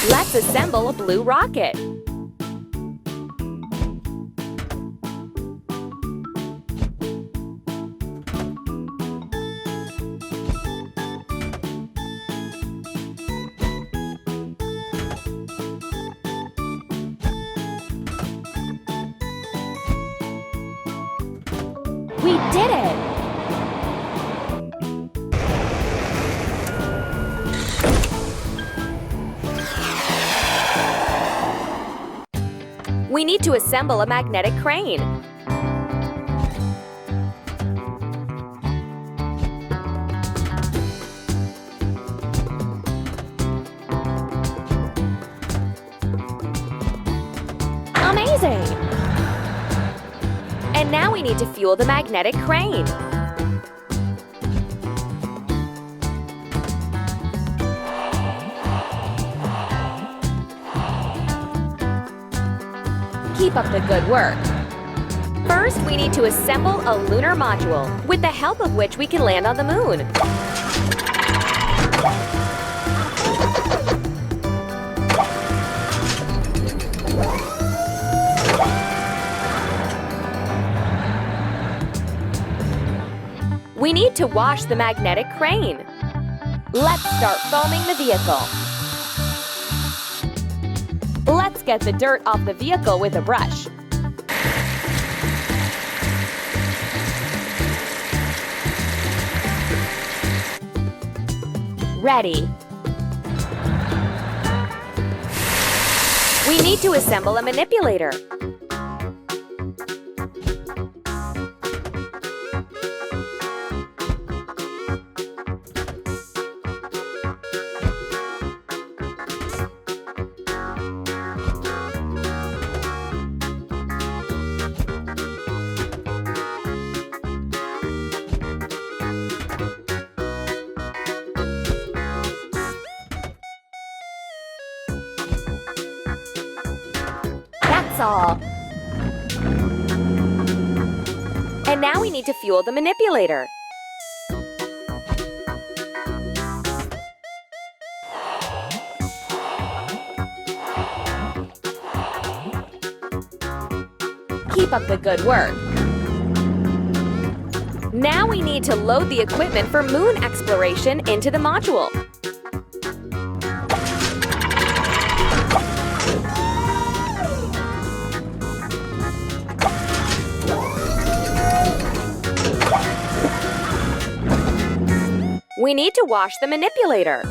Let's assemble a blue rocket. We did it! We need to assemble a magnetic crane. Amazing! And now we need to fuel the magnetic crane. Keep up the good work. First, we need to assemble a lunar module, with the help of which we can land on the moon. We need to wash the magnetic crane. Let's start foaming the vehicle. Let's get the dirt off the vehicle with a brush. Ready. We need to assemble a manipulator. That's all. And now we need to fuel the manipulator. Keep up the good work. Now we need to load the equipment for moon exploration into the module. We need to wash the manipulator.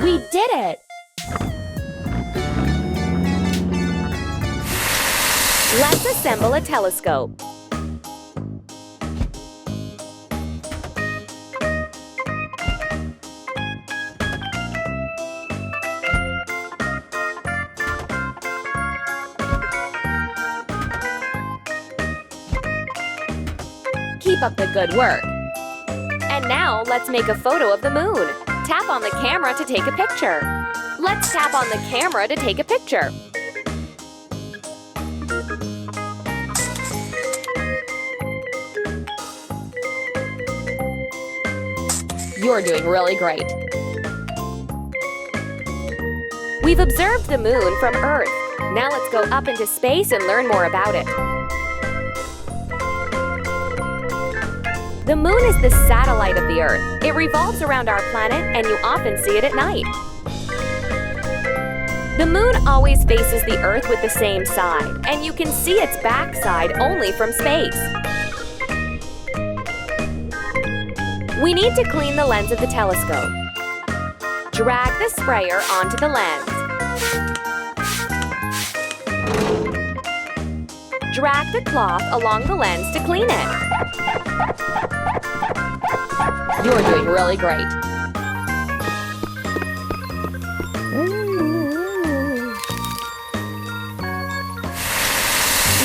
We did it! Let's assemble a telescope. Keep up the good work. And now let's make a photo of the moon. Tap on the camera to take a picture. Let's tap on the camera to take a picture. You're doing really great. We've observed the moon from Earth. Now let's go up into space and learn more about it. The moon is the satellite of the Earth. It revolves around our planet, and you often see it at night. The moon always faces the Earth with the same side, and you can see its backside only from space. We need to clean the lens of the telescope. Drag the sprayer onto the lens. Drag the cloth along the lens to clean it. You're doing really great.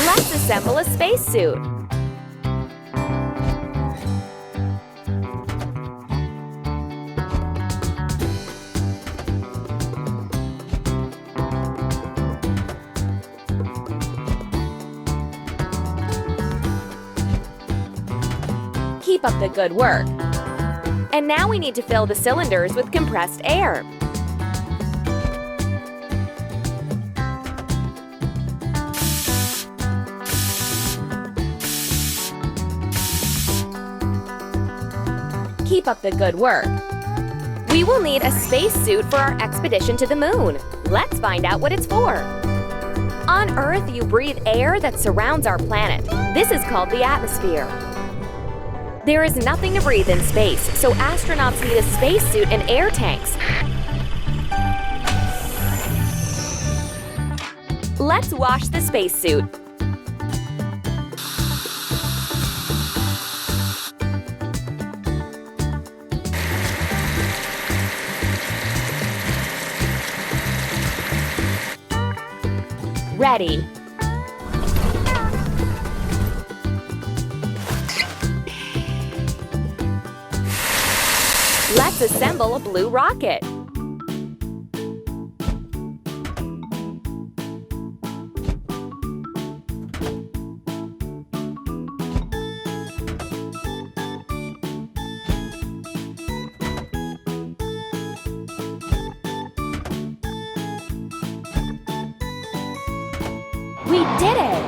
Let's assemble a spacesuit. Keep up the good work. And now we need to fill the cylinders with compressed air. Keep up the good work. We will need a spacesuit for our expedition to the moon. Let's find out what it's for. On Earth, you breathe air that surrounds our planet. This is called the atmosphere. There is nothing to breathe in space, so astronauts need a spacesuit and air tanks. Let's wash the spacesuit. Ready. Let's assemble a blue rocket. We did it!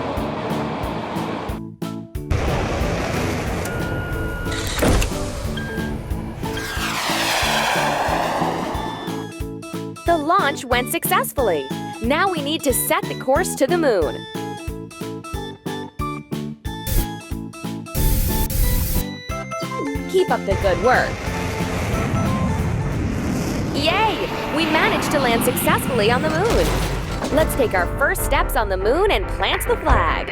The launch went successfully. Now we need to set the course to the moon. Keep up the good work. Yay! We managed to land successfully on the moon. Let's take our first steps on the moon and plant the flag.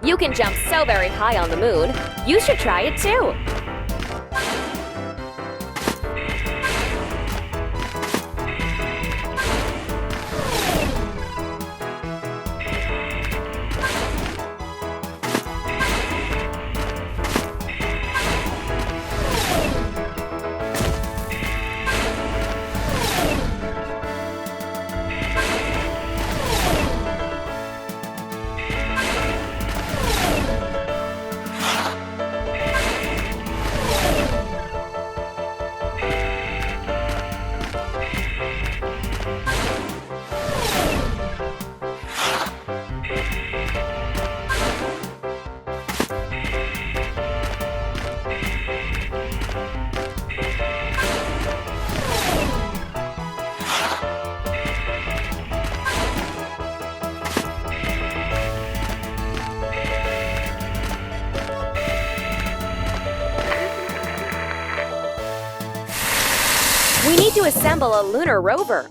You can jump so very high on the moon. You should try it too. We need to assemble a lunar rover.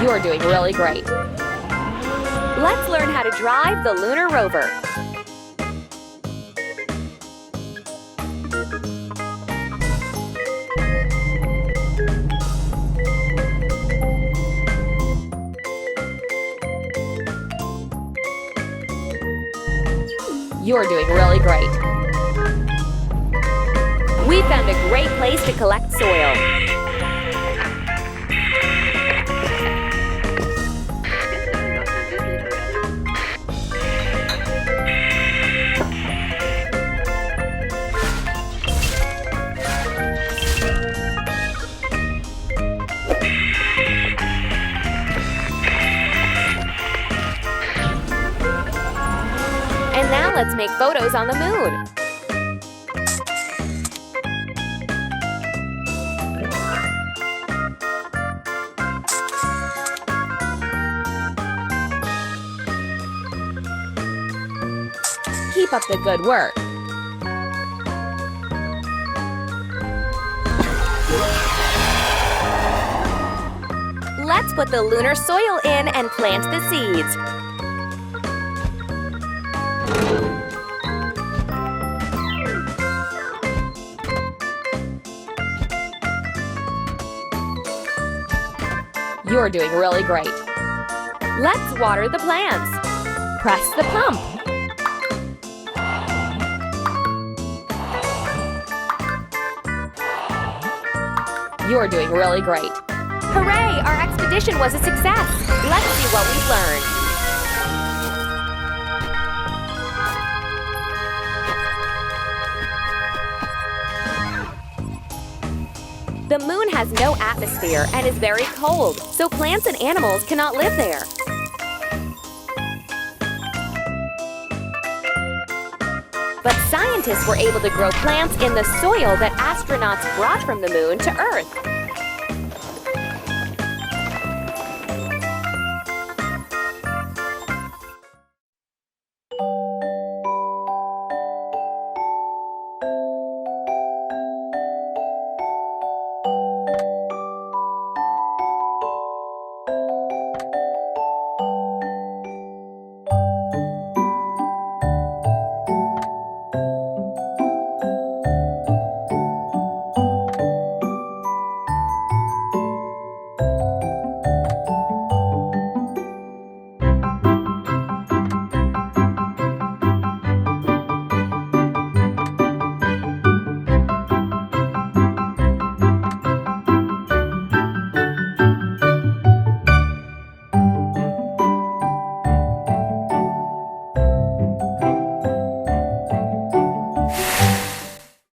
You are doing really great. Let's learn how to drive the lunar rover. You are doing really great. We found a great place to collect soil. And now let's make photos on the moon. Keep up the good work. Let's put the lunar soil in and plant the seeds. You're doing really great. Let's water the plants. Press the pump. You're doing really great. Hooray! Our expedition was a success. Let's see what we've learned. The moon has no atmosphere and is very cold, so plants and animals cannot live there. But scientists were able to grow plants in the soil that astronauts brought from the moon to Earth.